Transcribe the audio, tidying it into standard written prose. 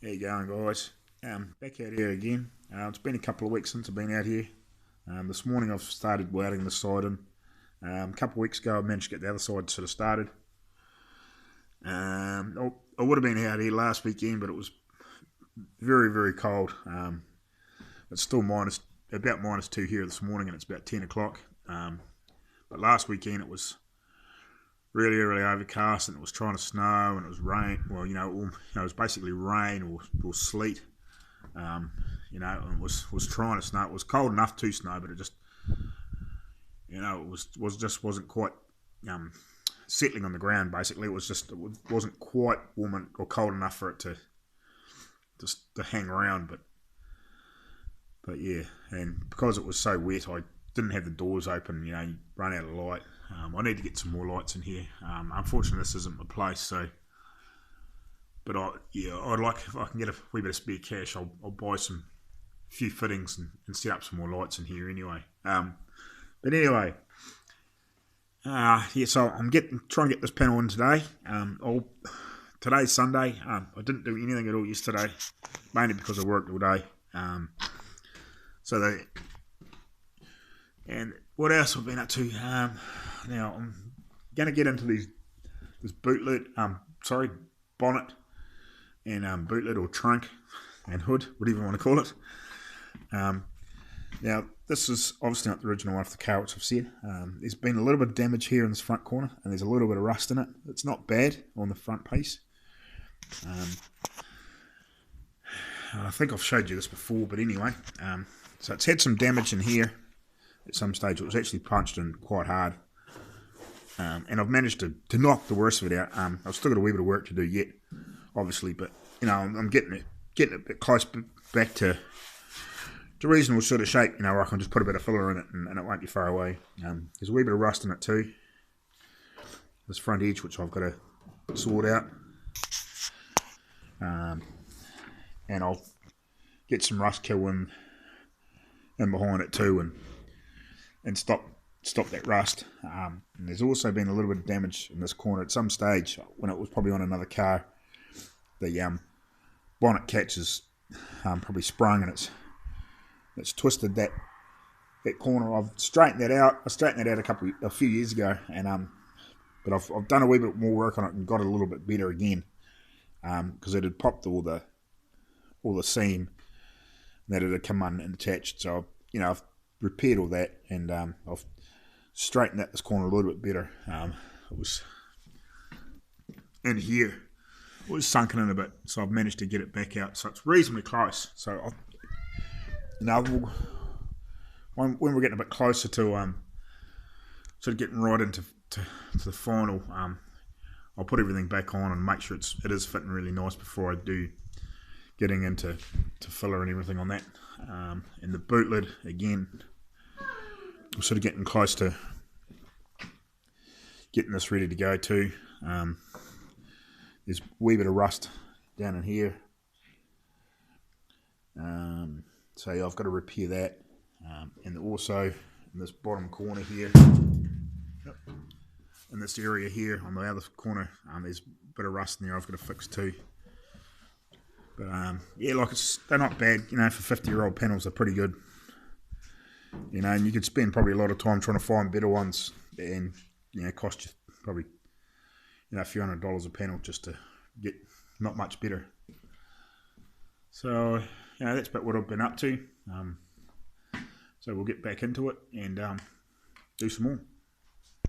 How you going, guys? Back out here again. It's been a couple of weeks since I've been out here. This morning I've started welding the side in. A couple of weeks ago I managed to get the other side sort of started. I would have been out here last weekend, but it was very, very cold. It's still about -2 here this morning, and it's about 10 o'clock. But last weekend it was really, really overcast, and it was trying to snow, and it was rain. Well, it was basically rain or sleet. And it was trying to snow. It was cold enough to snow, but it just, wasn't quite settling on the ground. Basically, it wasn't quite warm or cold enough for it to hang around. But yeah, and because it was so wet, I didn't have the doors open. You run out of light. I need to get some more lights in here. Unfortunately, this isn't my place, so. But I'd like, if I can get a wee bit of spare cash, I'll buy a few fittings and set up some more lights in here anyway. But anyway, so I'm trying to get this panel in today. Today's Sunday. I didn't do anything at all yesterday, mainly because I worked all day. And what else I've been up to? Now I'm going to get into this bonnet and bootlet or trunk and hood, whatever you want to call it. Now this is obviously not the original one of the car, which I've said. There's been a little bit of damage here in this front corner, and there's a little bit of rust in it. It's not bad on the front piece. I think I've showed you this before, but anyway, so it's had some damage in here. At some stage it was actually punched in quite hard, and I've managed to knock the worst of it out. I've still got a wee bit of work to do yet, obviously, but I'm getting it a bit close back to reasonable sort of shape, where I can just put a bit of filler in it and it won't be far away. There's a wee bit of rust in it too, this front edge, which I've got to sort out, and I'll get some rust kill in behind it too, and stop that rust. And there's also been a little bit of damage in this corner at some stage when it was probably on another car. The bonnet catch is probably sprung, and it's twisted that corner. I've straightened that out. I straightened that out a few years ago, and but I've done a wee bit more work on it and got it a little bit better again, because it had popped all the seam that it had come on and attached. So I've repaired all that, and I've straightened out this corner a little bit better. It was in here, it was sunken in a bit, so I've managed to get it back out, so it's reasonably close. So when we're getting a bit closer to sort of getting right into the final, I'll put everything back on and make sure it is fitting really nice before I do getting into filler and everything on that. And the boot lid, again, I'm sort of getting close to getting this ready to go too. There's a wee bit of rust down in here, so yeah, I've got to repair that, and also in this bottom corner here, in this area here on the other corner, there's a bit of rust in there I've got to fix too. But yeah, they're not bad, for 50-year-old panels. They're pretty good, and you could spend probably a lot of time trying to find better ones, and cost you probably a few $100s a panel just to get not much better. So that's about what I've been up to. So we'll get back into it and do some more.